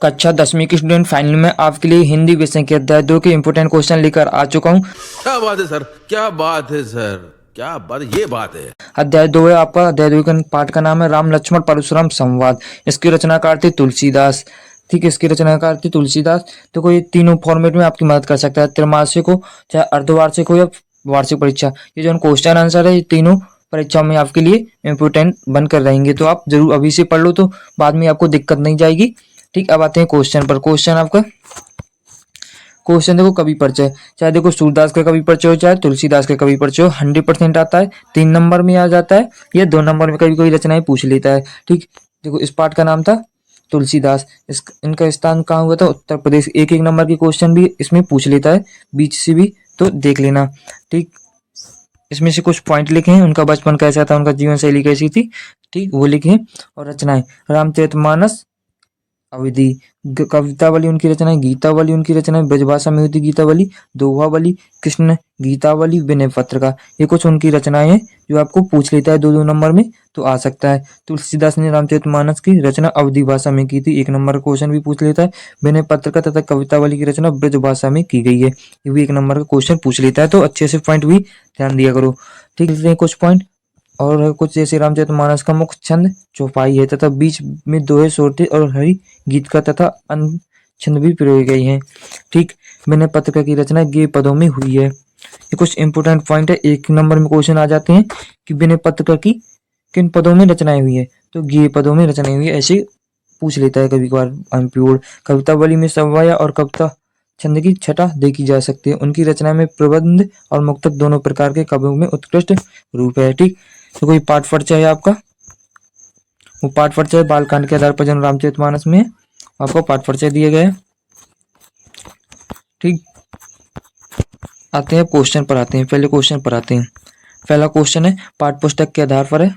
कक्षा 10वीं की स्टूडेंट फाइनल में आपके लिए हिंदी विषय के अध्याय 2 के इंपोर्टेंट क्वेश्चन लेकर आ चुका हूँ। क्या बात है सर, क्या बात है सर, क्या बात, ये बात है। अध्याय 2 है आपका। अध्याय 2 का पाठ का नाम है राम लक्ष्मण परशुराम संवाद। इसकी रचनाकार थे तुलसीदास। ठीक है, इसकी रचनाकार थे तुलसीदास। तो कोई तीनों फॉर्मेट में आपकी मदद कर सकता है, त्रैमासिक हो चाहे अर्धवार्षिक हो या वार्षिक परीक्षा। ये जो क्वेश्चन आंसर है ये तीनों परीक्षाओं में आपके लिए इम्पोर्टेंट बनकर रहेंगे, तो आप जरूर अभी से पढ़ लो, तो बाद में आपको दिक्कत नहीं जाएगी। ठीक, अब आते हैं क्वेश्चन पर। क्वेश्चन आपका क्वेश्चन देखो, कवि परिचय। चाहे देखो सूरदास का कवि परिचय हो चाहे तुलसीदास का कवि परिचय हो, 100% आता है। 3 नंबर में आ जाता है या 2 नंबर में कभी कोई रचनाएं पूछ लेता है। ठीक, देखो इस पाठ का नाम था तुलसीदास। इनका स्थान कहाँ हुआ था? उत्तर प्रदेश। एक एक नंबर की क्वेश्चन भी इसमें पूछ लेता है, बीच से भी, तो देख लेना। ठीक, इसमें से कुछ पॉइंट लिखे हैं, उनका बचपन कैसा था, उनका जीवन शैली कैसी थी, ठीक, वो लिखे हैं। और रचनाएं, रामचरितमानस अवधि, कवितावली उनकी रचनाएं, गीतावली उनकी रचनाएं, ब्रजभाषा में होती गीतावली, दोहावली, कृष्ण गीतावली, विनय पत्रिका, ये कुछ उनकी रचनाएं हैं जो आपको पूछ लेता है 2-2 नंबर में, तो आ सकता है। तुलसीदास ने रामचरितमानस की रचना अवधि भाषा में की थी, 1 नंबर क्वेश्चन भी पूछ लेता है। विनय पत्रिका तथा कवितावली की रचना ब्रज भाषा में की गई है, ये भी 1 नंबर का क्वेश्चन पूछ लेता है, तो अच्छे से पॉइंट भी ध्यान दिया करो। ठीक है, कुछ पॉइंट और है कुछ, जैसे रामचरितमानस का मुख्य छंद चौपाई है तथा बीच में दोहे, सोरठे और हरि गीत का तथा अन्य छंद भी प्रयोग गई हैं। ठीक, विनय पत्रिका की रचना गे पदों में हुई है। ये कुछ इंपोर्टेंट पॉइंट है, 1 नंबर में क्वेश्चन आ जाते हैं कि विनय पत्रिका की किन पदों में रचनाएं हुई है, तो गे पदों में रचनाएं हुई है, ऐसे पूछ लेता है कभी कभार एमपीओ। कवितावली में सवाया और कविता छंद की छटा देखी जा सकती है। उनकी रचना में प्रबंध और मुक्तक दोनों प्रकार के काव्यों में उत्कृष्ट रूप है। ठीक, तो कोई पाठ परिचय है आपका, वो पाठ परिचय बालकांड के आधार पर जन्म रामचरितमानस में आपको पाठ परिचय दिए गए। ठीक, आते हैं क्वेश्चन पर, आते हैं पहले क्वेश्चन पर आते हैं। पहला क्वेश्चन है, पाठ पुस्तक के आधार पर है,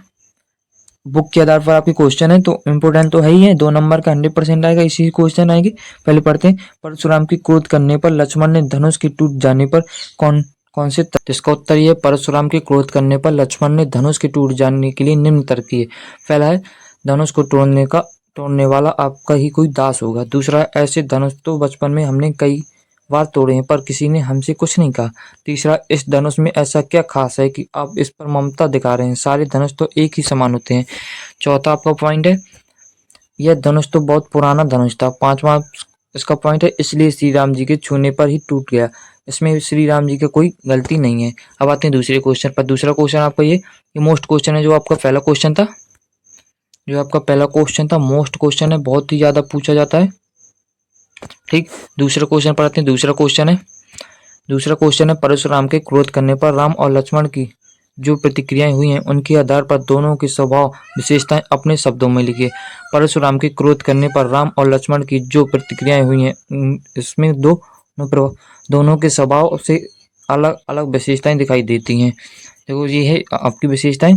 बुक के आधार पर आपके क्वेश्चन है, तो इम्पोर्टेंट तो है ही है, 2 नंबर का 100% आएगा, इसी क्वेश्चन आएंगे। पहले पढ़ते हैं, परशुराम की क्रोध करने पर लक्ष्मण ने धनुष के टूट जाने पर कौन कौन से इसका उत्तर ये, परशुराम के क्रोध करने पर लक्ष्मण ने धनुष के टूट जाने के लिए निम्न तर्क किए। पहला है, धनुष को तोड़ने वाला आपका ही कोई दास होगा। दूसरा है, ऐसे धनुष तो बचपन में हमने कई बार तोड़े हैं पर किसी ने हमसे कुछ नहीं कहा। तीसरा, इस धनुष में ऐसा क्या खास है कि आप इस पर ममता दिखा रहे हैं, सारे धनुष तो एक ही समान होते हैं। चौथा आपका पॉइंट है, यह धनुष तो बहुत पुराना धनुष था। पांचवा इसका पॉइंट है, इसलिए श्री राम जी के छूने पर ही टूट गया। इसमें श्री राम जी की कोई गलती नहीं है। अब आते हैं दूसरे क्वेश्चन पर। दूसरा क्वेश्चन आपका ये मोस्ट क्वेश्चन है, जो आपका पहला क्वेश्चन था, मोस्ट क्वेश्चन है, बहुत ही ज्यादा पूछा जाता है। ठीक, दूसरा क्वेश्चन पर आते हैं। दूसरा क्वेश्चन है, परशुराम के क्रोध करने पर राम और लक्ष्मण की जो प्रतिक्रियाएं हुई हैं उनके आधार पर दोनों के स्वभाव विशेषताएं अपने शब्दों में लिखिए। परशुराम के क्रोध करने पर राम और लक्ष्मण की जो प्रतिक्रियाएं हुई हैं इसमें दोनों के स्वभाव से अलग अलग विशेषताएं दिखाई देती हैं। देखो ये है आपकी विशेषताएं।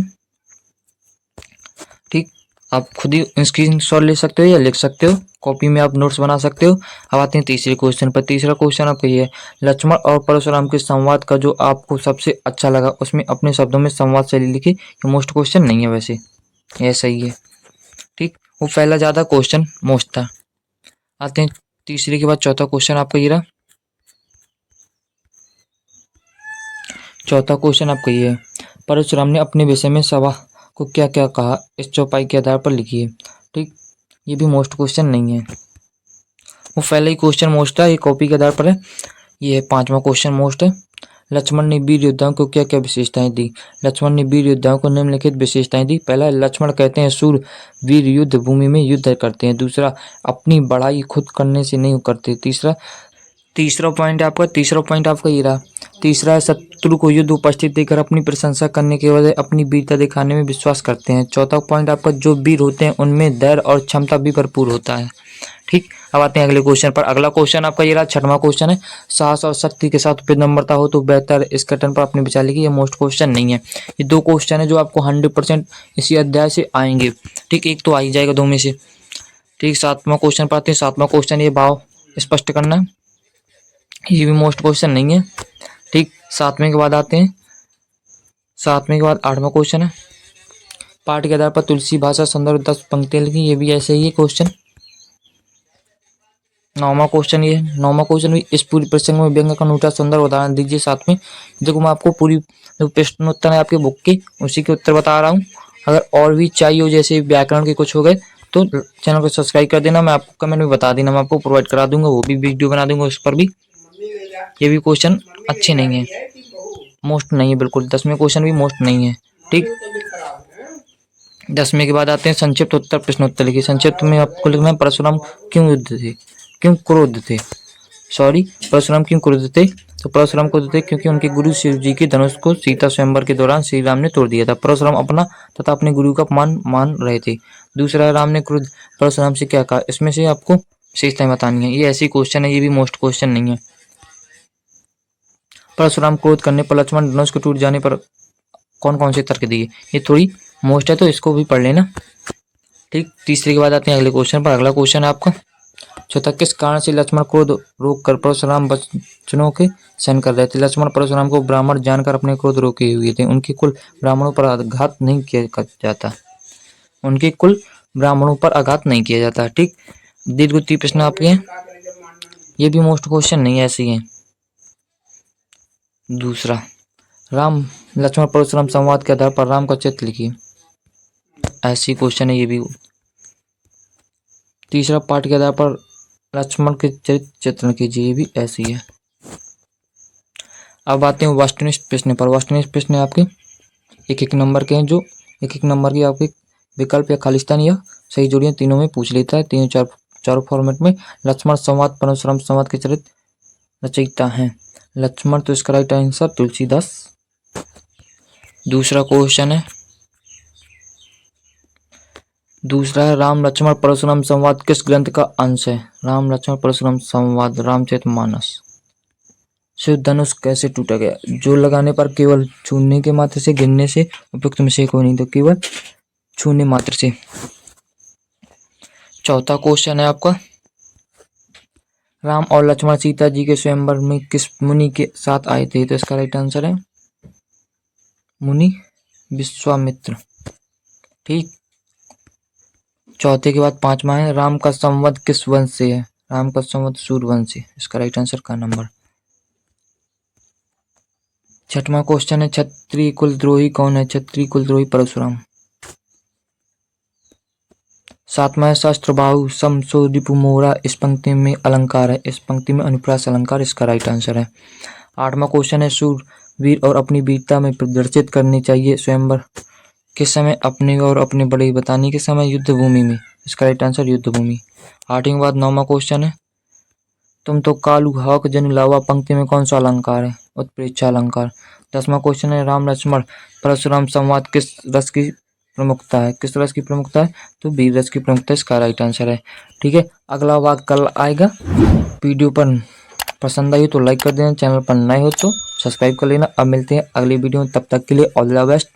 ठीक, आप खुद ही स्क्रीनशॉट ले सकते हो या लिख सकते हो, कॉपी में आप नोट्स बना सकते हो। अब आते हैं तीसरे क्वेश्चन पर। तीसरा क्वेश्चन आपका ये है, लक्ष्मण और परशुराम के संवाद का जो आपको सबसे अच्छा लगा उसमें अपने शब्दों में संवाद शैली लिखी। ये मोस्ट क्वेश्चन नहीं है, वैसे ये सही है। ठीक, वो पहला ज्यादा क्वेश्चन मोस्ट था। आते हैं तीसरे के बाद चौथा क्वेश्चन आपका ये रहा। चौथा क्वेश्चन आपका ये है, परशुराम ने अपने विषय में सभा को क्या क्या कहा, इस चौपाई के आधार पर लिखिए। ठीक, ये भी मोस्ट क्वेश्चन नहीं है, वो पहला ही क्वेश्चन मोस्ट था, ये कॉपी के आधार पर है। ये है पांचवा क्वेश्चन मोस्ट है, लक्ष्मण ने वीर योद्धाओं को क्या क्या विशेषताएं दी। लक्ष्मण ने वीर योद्धाओं को निम्नलिखित विशेषताएं दी। पहला, लक्ष्मण कहते हैं सूर वीर युद्ध भूमि में युद्ध करते हैं। दूसरा, अपनी बड़ाई खुद करने से नहीं करते। तीसरा पॉइंट आपका ये रहा। तीसरा है, शत्रु को युद्ध उपस्थित देखकर अपनी प्रशंसा करने के बजाय अपनी वीरता दिखाने में विश्वास करते हैं। चौथा पॉइंट आपका, जो वीर होते हैं उनमें धैर्य और क्षमता भी भरपूर होता है। ठीक, अब आते हैं अगले क्वेश्चन पर। अगला क्वेश्चन आपका ये रहा, छठवां क्वेश्चन है, साहस और शक्ति के साथ विनम्रता हो तो बेहतर। इस कथन पर अपने विचार लिखिए। ये मोस्ट क्वेश्चन नहीं है। ये 2 क्वेश्चन है जो आपको 100% इसी अध्याय से आएंगे। ठीक, एक तो आ ही जाएगा 2 में से। ठीक, 7वां क्वेश्चन पर आते हैं। 7वां क्वेश्चन, ये भाव स्पष्ट करना है, ये भी मोस्ट क्वेश्चन नहीं है। ठीक, 7वें के बाद आते हैं। 7वें के बाद 8वां क्वेश्चन है, पाठ के आधार पर तुलसी भाषा संदर्भ 10 पंक्तियां लिखी। ये भी ऐसे ही है क्वेश्चन। नौवां क्वेश्चन ये है। नौवां क्वेश्चन भी इस पूरी प्रसंग में व्यंग्य का अनूठा सुंदर उदाहरण दीजिए। साथ में देखो मैं आपको पूरी जो प्रश्नोत्तर है आपके बुक की उसी के उत्तर बता रहा हूँ। अगर और भी चाहिए हो जैसे व्याकरण के कुछ हो गए तो चैनल को सब्सक्राइब कर देना। मैं आपको कमेंट में बता देना, मैं आपको प्रोवाइड करा दूंगा, वो भी वीडियो बना दूंगा उस पर भी। ये भी क्वेश्चन अच्छे नहीं है, मोस्ट नहीं है बिल्कुल। 10वें क्वेश्चन भी मोस्ट नहीं है। ठीक, 10वें के बाद आते हैं संक्षिप्त उत्तर प्रश्नोत्तर लिखिए। संक्षिप्त में आपको लिखना है परशुराम क्यों युद्ध थे, क्यों क्रोध थे, सॉरी परशुराम क्यों क्रोध थे। तो परशुराम क्रोध थे क्योंकि उनके गुरु शिव जी के धनुष को सीता स्वयंवर के दौरान श्री राम ने तोड़ दिया था। परशुराम अपना तथा अपने गुरु का अपमान मान रहे थे। दूसरा, राम ने क्रोध परशुराम से क्या कहा। इसमें से आपको विशेषताएं बतानी है। ये ऐसी क्वेश्चन है, ये भी मोस्ट क्वेश्चन नहीं है। परशुराम क्रोध करने पर लक्ष्मण धनुष को टूट जाने पर कौन कौन से तर्क दिए। ये थोड़ी मोस्ट है तो इसको भी पढ़ लेना। ठीक, तीसरे के बाद आते हैं अगले क्वेश्चन पर। अगला क्वेश्चन है आपका चौथा, किस कारण से लक्ष्मण क्रोध रोक कर परशुराम वचनों के सहन कर रहे थे। लक्ष्मण परशुराम को ब्राह्मण जानकर अपने क्रोध रोके हुए थे। उनके कुल ब्राह्मणों पर आघात नहीं किया जाता, उनके कुल ब्राह्मणों पर आघात नहीं किया जाता। ठीक, दीर्घ प्रश्न आपके हैं, ये भी मोस्ट क्वेश्चन नहीं है, ऐसे ही है। दूसरा, राम लक्ष्मण परशुराम संवाद के आधार पर राम का चित्र लिखिए। ऐसी क्वेश्चन है ये भी। तीसरा, पाठ के आधार पर लक्ष्मण के चरित्र चित्रण कीजिए। ये भी ऐसी है। अब आते हैं वस्तुनिष्ठ प्रश्न पर। वस्तुनिष्ठ प्रश्न आपके एक एक नंबर के हैं, जो एक एक नंबर की आपके विकल्प या खालिस्तान या सही जोड़ियां तीनों में पूछ लेता है। तीनों चारों फॉर्मेट में। लक्ष्मण संवाद परशुराम संवाद के चरित्र रचयिता हैं लक्ष्मण, तो इसका राइट आंसर तुलसीदास। दूसरा क्वेश्चन है, दूसरा है राम लक्ष्मण परशुराम संवाद किस ग्रंथ का अंश है। राम लक्ष्मण परशुराम संवाद रामचरितमानस। शिव धनुष कैसे टूटा गया। जोर लगाने पर केवल छूने के मात्र से, गिरने से उपयुक्त में से कोई नहीं, तो केवल छूने मात्र से। चौथा क्वेश्चन है आपका, राम और लक्ष्मण सीता जी के स्वयंवर में किस मुनि के साथ आए थे। तो इसका राइट आंसर है मुनि विश्वामित्र। ठीक, चौथे के बाद पांचवा है, राम का संवत किस वंश से है। राम का संवत सूर्यवंश से। इसका राइट आंसर का नंबर। छठवां क्वेश्चन है, क्षत्रिय कुलद्रोही कौन है। क्षत्रिय कुलद्रोही परशुराम। सातवां है, शास्त्रबाहु सम सो रिपु मोरा इस पंक्ति में अलंकार है। इस पंक्ति में अनुप्रास अलंकार इसका राइट आंसर है। आठवां क्वेश्चन है, शूरवीर और अपनी वीरता में प्रदर्शित करनी चाहिए स्वयंवर किस समय, अपने और अपने बड़े बताने के समय, युद्ध भूमि में। इसका राइट आंसर युद्ध भूमि। आठवीं के बाद नौवां क्वेश्चन है, तुम तो कालू हक जन लावा पंक्ति में कौन सा अलंकार है। उत्प्रेक्षा अलंकार। 10वां क्वेश्चन है, राम लक्ष्मण परशुराम संवाद किस रस की प्रमुखता है। किस रस की प्रमुखता है, तो वीर रस की प्रमुखता। इसका राइट आंसर है। ठीक है, अगला भाग कल आएगा। वीडियो पर पसंद आई हो तो लाइक कर देना, चैनल पर नए हो तो सब्सक्राइब कर लेना। अब मिलते हैं अगली वीडियो में, तब तक के लिए ऑल द बेस्ट।